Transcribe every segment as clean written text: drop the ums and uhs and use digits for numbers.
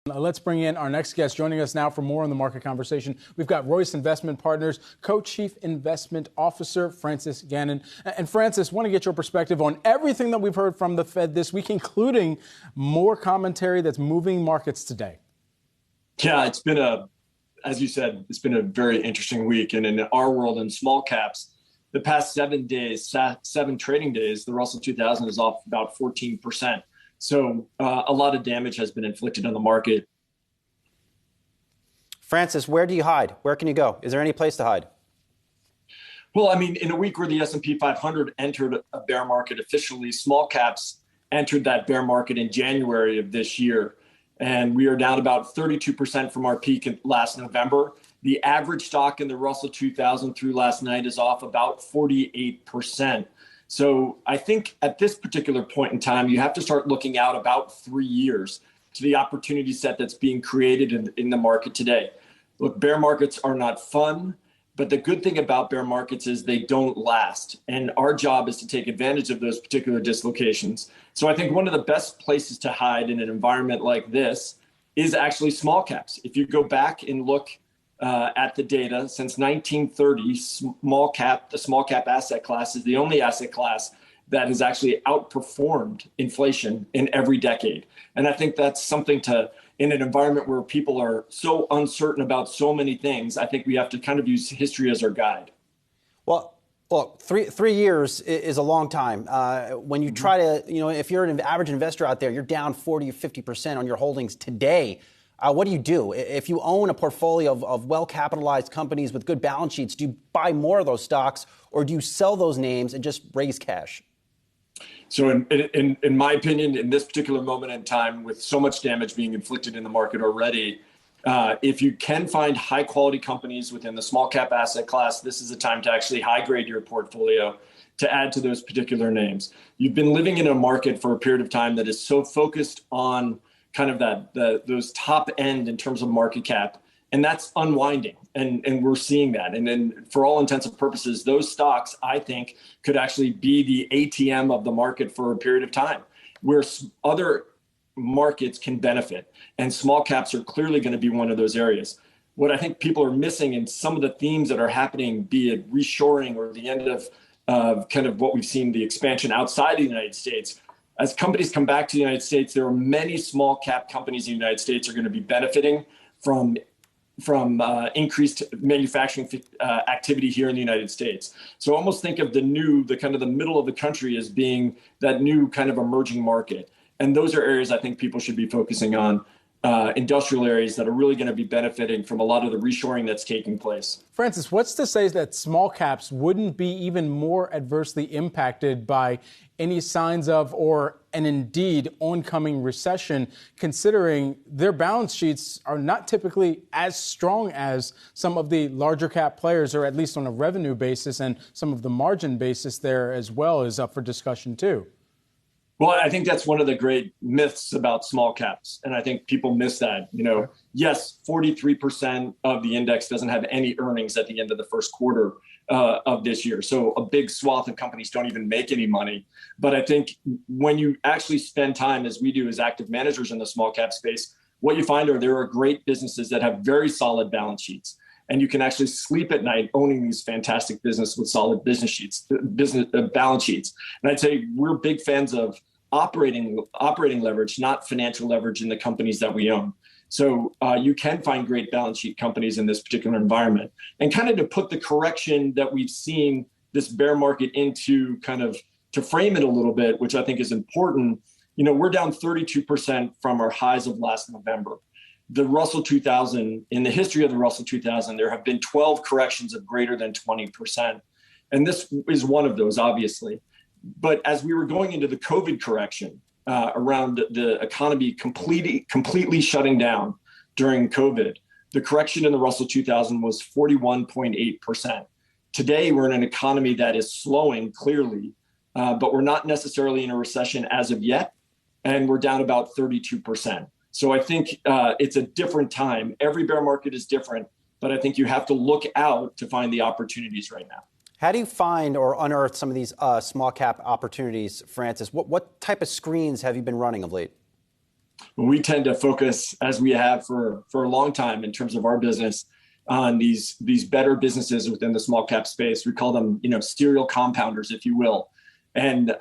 Let's bring in our next guest. Joining us now for more on the market conversation, we've got Royce Investment Partners Co-Chief Investment Officer Francis Gannon. And Francis, want to get your perspective on everything that we've heard from the Fed this week, including more commentary that's moving markets today. Yeah, as you said, it's been a very interesting week. And in our world, in small caps, the past 7 trading days, the Russell 2000 is off about 14%. So a lot of damage has been inflicted on the market. Francis, where do you hide? Where can you go? Is there any place to hide? Well, I mean, in a week where the S&P 500 entered a bear market officially, small caps entered that bear market in January of this year. And we are down about 32% from our peak last November. The average stock in the Russell 2000 through last night is off about 48%. So I think at this particular point in time, you have to start looking out about 3 years to the opportunity set that's being created in the market today. Look, bear markets are not fun, but the good thing about bear markets is they don't last. And our job is to take advantage of those particular dislocations. So I think one of the best places to hide in an environment like this is actually small caps. If you go back and look at the data since 1930, the small cap asset class is the only asset class that has actually outperformed inflation in every decade. And I think that's something in an environment where people are so uncertain about so many things, I think we have to kind of use history as our guide. Well, look, three years is a long time. When you try to, if you're an average investor out there, you're down 40 or 50% on your holdings today. What do you do? If you own a portfolio of well-capitalized companies with good balance sheets, do you buy more of those stocks or do you sell those names and just raise cash? So in my opinion, in this particular moment in time, with so much damage being inflicted in the market already, if you can find high-quality companies within the small cap asset class, this is a time to actually high-grade your portfolio to add to those particular names. You've been living in a market for a period of time that is so focused on kind of those top end in terms of market cap, and that's unwinding, and we're seeing that. And then for all intents and purposes, those stocks, I think, could actually be the ATM of the market for a period of time, where other markets can benefit, and small caps are clearly going to be one of those areas. What I think people are missing in some of the themes that are happening, be it reshoring or the end of kind of what we've seen, the expansion outside the United States. As companies come back to the United States, there are many small cap companies in the United States are going to be benefiting from increased manufacturing activity here in the United States. So almost think of the kind of the middle of the country as being that new kind of emerging market. And those are areas I think people should be focusing on, industrial areas that are really going to be benefiting from a lot of the reshoring that's taking place. Francis, what's to say that small caps wouldn't be even more adversely impacted by any signs of or an indeed oncoming recession, considering their balance sheets are not typically as strong as some of the larger cap players, or at least on a revenue basis, and some of the margin basis there as well is up for discussion too? Well, I think that's one of the great myths about small caps. And I think people miss that. Yes, 43% of the index doesn't have any earnings at the end of the first quarter of this year. So a big swath of companies don't even make any money. But I think when you actually spend time, as we do as active managers in the small cap space, what you find there are great businesses that have very solid balance sheets. And you can actually sleep at night owning these fantastic business with solid balance sheets. And I'd say we're big fans of operating leverage, not financial leverage in the companies that we own. So you can find great balance sheet companies in this particular environment. And kind of to put the correction that we've seen this bear market into, kind of to frame it a little bit, which I think is important, we're down 32% from our highs of last November. The Russell 2000, in the history of the Russell 2000, there have been 12 corrections of greater than 20%. And this is one of those, obviously. But as we were going into the COVID correction around the economy completely shutting down during COVID, the correction in the Russell 2000 was 41.8%. Today, we're in an economy that is slowing clearly, but we're not necessarily in a recession as of yet. And we're down about 32%. So I think it's a different time. Every bear market is different, but I think you have to look out to find the opportunities right now. How do you find or unearth some of these small cap opportunities, Francis? What type of screens have you been running of late? We tend to focus, as we have for a long time in terms of our business, on these better businesses within the small cap space. We call them, serial compounders, if you will. And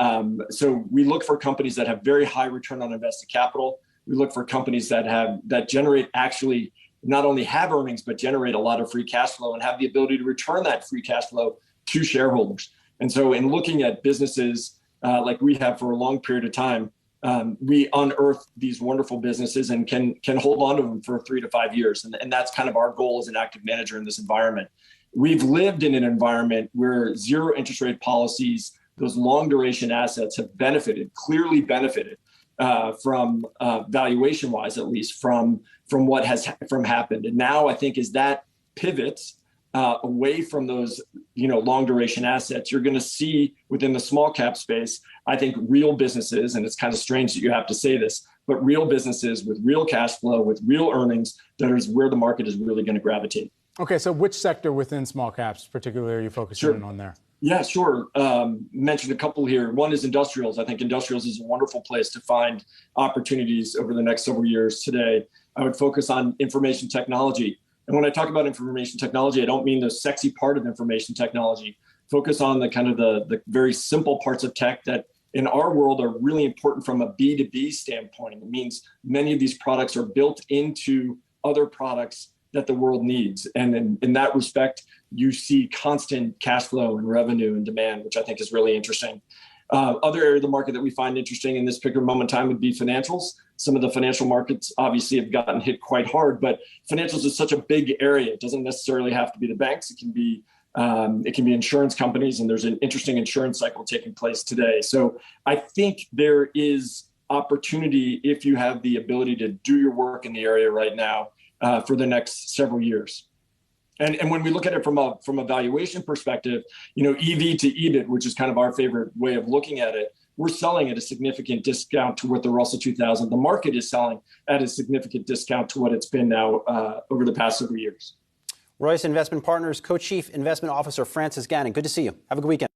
so we look for companies that have very high return on invested capital. We look for companies that generate, actually not only have earnings, but generate a lot of free cash flow and have the ability to return that free cash flow to shareholders. And so in looking at businesses like we have for a long period of time, we unearth these wonderful businesses and can hold on to them for 3 to 5 years. And that's kind of our goal as an active manager in this environment. We've lived in an environment where zero interest rate policies, those long duration assets have clearly benefited from valuation wise, at least from what has happened. And now I think as that pivots away from those, long duration assets, you're going to see within the small cap space, I think real businesses, and it's kind of strange that you have to say this, but real businesses with real cash flow, with real earnings, that is where the market is really going to gravitate. Okay, so which sector within small caps particularly are you focusing on there? Yeah, sure. Mentioned a couple here. One is industrials. I think industrials is a wonderful place to find opportunities over the next several years. Today, I would focus on information technology. And when I talk about information technology, I don't mean the sexy part of information technology. Focus on the kind of the very simple parts of tech that in our world are really important from a B2B standpoint. It means many of these products are built into other products that the world needs. And in that respect, you see constant cash flow and revenue and demand, which I think is really interesting. Other area of the market that we find interesting in this particular moment in time would be financials. Some of the financial markets obviously have gotten hit quite hard, but financials is such a big area. It doesn't necessarily have to be the banks. It can be insurance companies, and there's an interesting insurance cycle taking place today. So I think there is opportunity if you have the ability to do your work in the area right now for the next several years. And when we look at it from a valuation perspective, EV to EBIT, which is kind of our favorite way of looking at it, we're selling at a significant discount to what the Russell 2000, the market is selling at a significant discount to what it's been now over the past several years. Royce Investment Partners Co-Chief Investment Officer Francis Gannon. Good to see you. Have a good weekend.